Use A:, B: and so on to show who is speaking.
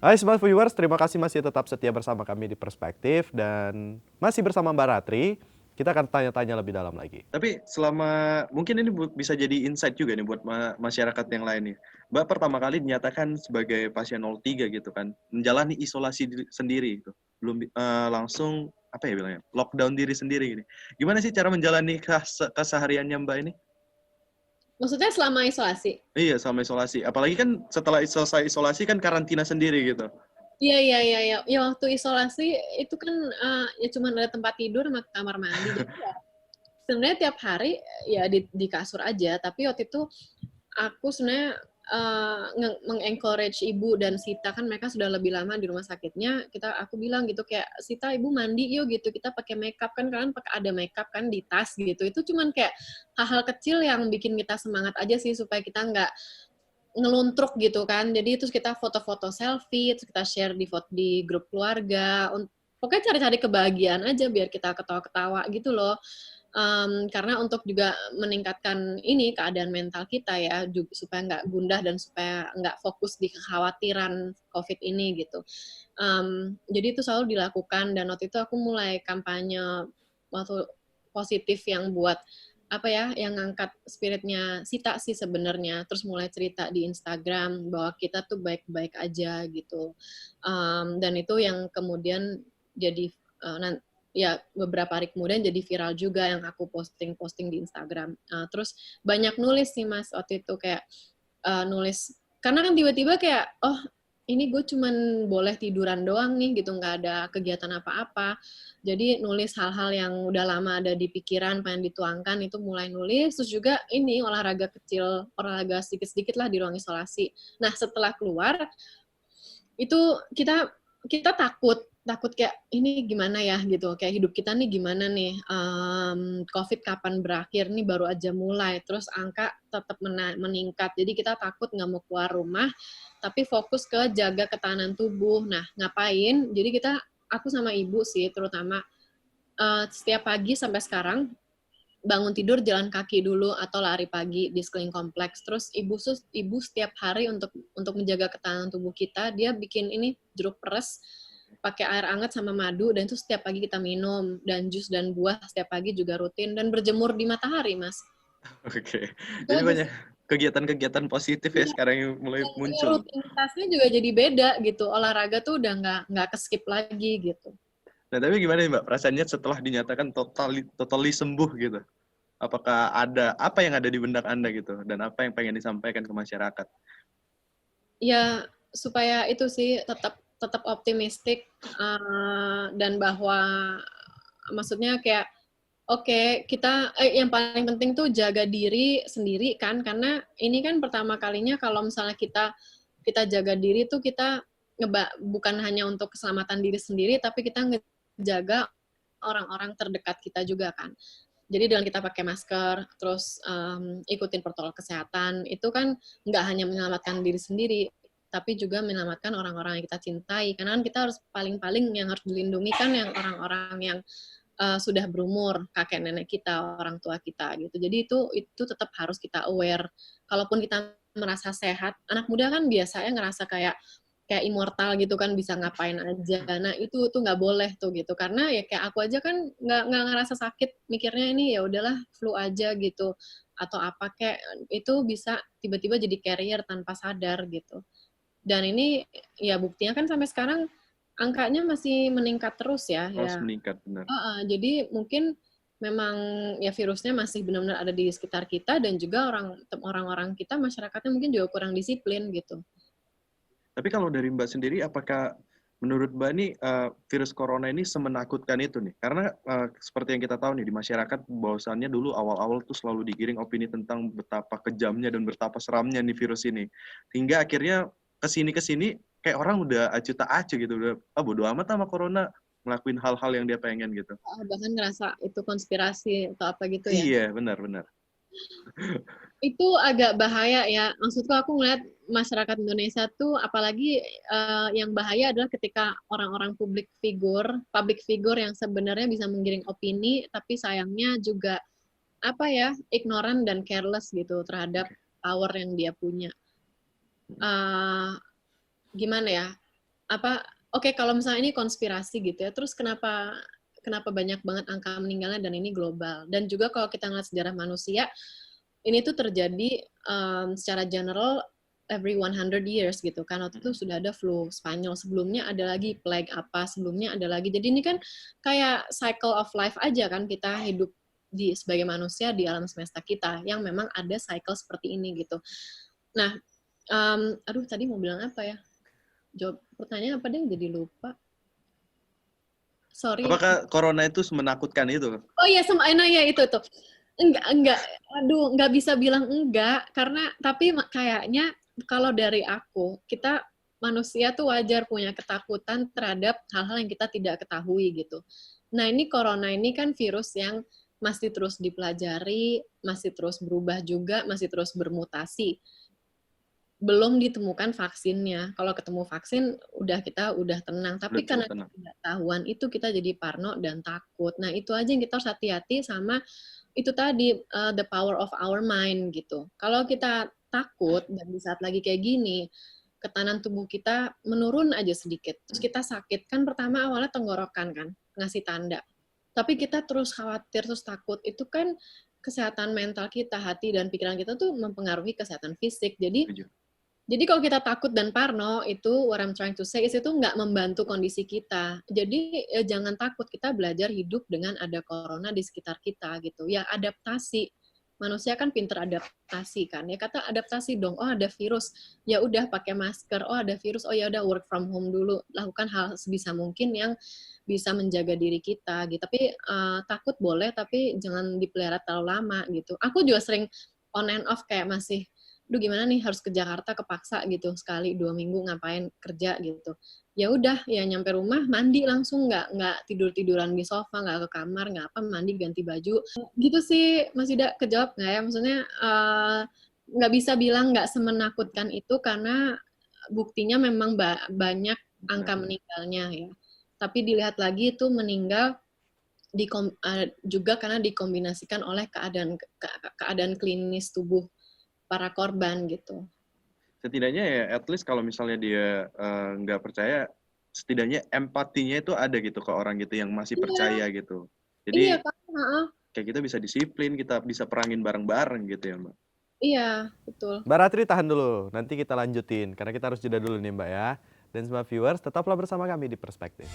A: Hai Smart Viewers, terima kasih masih tetap setia bersama kami di Perspektif dan masih bersama Mbak Ratri. Kita akan tanya-tanya lebih dalam lagi.
B: Tapi selama mungkin ini bisa jadi insight juga nih buat masyarakat yang lain nih. Mbak pertama kali dinyatakan sebagai pasien 03 gitu kan, menjalani isolasi sendiri gitu. Belum langsung apa ya bilangnya? Lockdown diri sendiri gini. Gimana sih cara menjalani kesehariannya Mbak ini?
C: Maksudnya selama isolasi?
B: Iya, sama isolasi. Apalagi kan setelah selesai isolasi kan karantina sendiri gitu.
C: Iya, iya, iya, iya. Ya waktu isolasi itu kan ya cuma ada tempat tidur sama kamar mandi. Jadi ya sebenarnya tiap hari ya di kasur aja. Tapi waktu itu aku sebenarnya meng-encourage ibu dan Sita, kan mereka sudah lebih lama di rumah sakitnya. Aku bilang gitu kayak, Sita, ibu mandi yuk gitu. Kita pakai makeup kan, kalian pakai ada makeup kan di tas gitu. Itu cuman kayak hal-hal kecil yang bikin kita semangat aja sih supaya kita nggak ngeluntruk gitu kan. Jadi terus kita foto-foto selfie, terus kita share di grup keluarga. Pokoknya cari-cari kebahagiaan aja biar kita ketawa-ketawa gitu loh. Karena untuk juga meningkatkan ini keadaan mental kita ya, supaya nggak gundah dan supaya nggak fokus di kekhawatiran COVID ini gitu. Jadi itu selalu dilakukan, dan waktu itu aku mulai kampanye waktu positif yang buat apa ya, yang ngangkat spiritnya Sita sih sebenarnya. Terus mulai cerita di Instagram bahwa kita tuh baik-baik aja gitu. Dan itu yang kemudian jadi ya beberapa hari kemudian jadi viral juga yang aku posting di Instagram. Terus banyak nulis sih Mas waktu itu kayak nulis, karena kan tiba-tiba kayak ini gue cuman boleh tiduran doang nih gitu, nggak ada kegiatan apa-apa. Jadi nulis hal-hal yang udah lama ada di pikiran, pengen dituangkan, itu mulai nulis. Terus juga ini olahraga kecil, olahraga sedikit-sedikit lah di ruang isolasi. Nah setelah keluar, itu kita takut kayak ini gimana ya gitu, kayak hidup kita nih gimana nih, COVID kapan berakhir, nih baru aja mulai, terus angka tetap meningkat, jadi kita takut nggak mau keluar rumah, tapi fokus ke jaga ketahanan tubuh. Nah ngapain? Jadi aku sama ibu sih terutama, setiap pagi sampai sekarang bangun tidur jalan kaki dulu atau lari pagi di sekeliling kompleks. Terus ibu setiap hari untuk menjaga ketahanan tubuh kita, dia bikin ini jeruk peres pakai air hangat sama madu, dan itu setiap pagi kita minum, dan jus dan buah setiap pagi juga rutin, dan berjemur di matahari, Mas.
B: Oke.
C: Itu
B: Jadi
C: aja
B: banyak
C: sih.
B: kegiatan-kegiatan positif ya
C: Iya.
B: sekarang yang mulai
C: Ya,
B: muncul.
C: rutinitasnya juga jadi beda gitu. Olahraga tuh udah nggak keskip lagi gitu.
B: Nah, tapi gimana nih Mbak perasaannya setelah dinyatakan totally sembuh gitu? Apakah ada apa yang ada di benak Anda gitu dan apa yang pengen disampaikan ke masyarakat?
C: Ya supaya itu sih tetap tetap optimistik, dan bahwa maksudnya kayak oke, kita yang paling penting tuh jaga diri sendiri kan, karena ini kan pertama kalinya kalau misalnya kita jaga diri tuh kita bukan hanya untuk keselamatan diri sendiri, tapi kita ngejaga orang-orang terdekat kita juga kan. Jadi dengan kita pakai masker, terus ikutin protokol kesehatan, itu kan nggak hanya menyelamatkan diri sendiri, tapi juga menyelamatkan orang-orang yang kita cintai. Karena kan kita harus paling-paling yang harus dilindungi kan yang orang-orang yang sudah berumur, kakek nenek kita, orang tua kita gitu. Jadi itu tetap harus kita aware. Kalaupun kita merasa sehat, anak muda kan biasanya ngerasa kayak immortal gitu kan, bisa ngapain aja. Nah itu tuh nggak boleh tuh gitu, karena ya kayak aku aja kan nggak ngerasa sakit, mikirnya ini ya udahlah flu aja gitu atau apa kayak, itu bisa tiba-tiba jadi carrier tanpa sadar gitu. Dan ini ya buktinya kan sampai sekarang angkanya masih meningkat terus ya.
B: Terus
C: Ya
B: meningkat benar.
C: jadi mungkin memang ya virusnya masih benar-benar ada di sekitar kita, dan juga orang-orang kita, masyarakatnya mungkin juga kurang disiplin gitu.
B: Tapi kalau dari Mbak sendiri, apakah menurut Mbak ini virus corona ini semenakutkan itu nih? Karena seperti yang kita tahu nih di masyarakat, bahwasannya dulu awal-awal tuh selalu digiring opini tentang betapa kejamnya dan betapa seramnya nih virus ini. Hingga akhirnya kesini-kesini kayak orang udah acuh tak acuh gitu. Udah, bodo amat sama corona, ngelakuin hal-hal yang dia pengen gitu.
C: Bahkan ngerasa itu konspirasi atau apa gitu ya.
B: Iya, benar-benar.
C: Itu agak bahaya ya. Maksudku aku ngeliat masyarakat Indonesia tuh, apalagi yang bahaya adalah ketika orang-orang public figure yang sebenarnya bisa menggiring opini, tapi sayangnya juga apa ya, ignorant dan careless gitu terhadap power yang dia punya. Gimana ya? oke, kalau misalnya ini konspirasi gitu ya, terus kenapa banyak banget angka meninggalnya dan ini global. Dan juga kalau kita ngeliat sejarah manusia, ini tuh terjadi secara general every 100 years gitu kan. Waktu itu sudah ada flu Spanyol, sebelumnya ada lagi plague apa, sebelumnya ada lagi. Jadi ini kan kayak cycle of life aja kan, kita hidup sebagai manusia di alam semesta kita yang memang ada cycle seperti ini gitu. Nah, aduh tadi mau bilang apa ya? Jawab pertanyaan apa deh, jadi lupa. Sorry.
B: Apakah corona itu menakutkan itu?
C: Oh iya, nah ya itu tuh. Enggak. Aduh, nggak bisa bilang enggak karena tapi kayaknya kalau dari aku, kita manusia tuh wajar punya ketakutan terhadap hal-hal yang kita tidak ketahui gitu. Nah, ini corona ini kan virus yang masih terus dipelajari, masih terus berubah juga, masih terus bermutasi. Belum ditemukan vaksinnya. Kalau ketemu vaksin, kita udah tenang. Tapi karena ketidaktahuan itu kita jadi parno dan takut. Nah, itu aja yang kita harus hati-hati sama itu tadi, the power of our mind gitu. Kalau kita takut dan di saat lagi kayak gini, ketahanan tubuh kita menurun aja sedikit. Terus kita sakit. Kan pertama awalnya tenggorokan kan, ngasih tanda. Tapi kita terus khawatir, terus takut. Itu kan kesehatan mental kita, hati dan pikiran kita tuh mempengaruhi kesehatan fisik. Jadi kalau kita takut dan parno, itu what I'm trying to say is itu nggak membantu kondisi kita. Jadi jangan takut, kita belajar hidup dengan ada corona di sekitar kita gitu. Ya adaptasi. Manusia kan pinter adaptasi kan. Ya kata adaptasi dong. Oh ada virus, ya udah pakai masker. Oh ada virus, oh ya udah work from home dulu. Lakukan hal sebisa mungkin yang bisa menjaga diri kita gitu. Tapi takut boleh, tapi jangan dipelihara terlalu lama gitu. Aku juga sering on and off kayak masih gimana nih harus ke Jakarta kepaksa gitu sekali 2 minggu ngapain kerja gitu. Ya udah ya nyampe rumah mandi langsung nggak tiduran di sofa, nggak ke kamar, nggak apa, mandi ganti baju gitu sih. Mas Yuda, kejawab nggak ya? Maksudnya nggak bisa bilang nggak semenakutkan itu karena buktinya memang banyak angka meninggalnya ya. Tapi dilihat lagi itu meninggal juga karena dikombinasikan oleh keadaan klinis tubuh para korban gitu.
B: Setidaknya ya, at least kalau misalnya dia nggak percaya, setidaknya empatinya itu ada gitu ke orang gitu yang masih percaya gitu. Jadi kayak kita bisa disiplin, kita bisa perangin bareng-bareng gitu ya Mbak.
C: Iya, betul.
A: Mbak Ratri tahan dulu, nanti kita lanjutin karena kita harus jeda dulu nih Mbak ya. Dan semua viewers tetaplah bersama kami di Perspektif.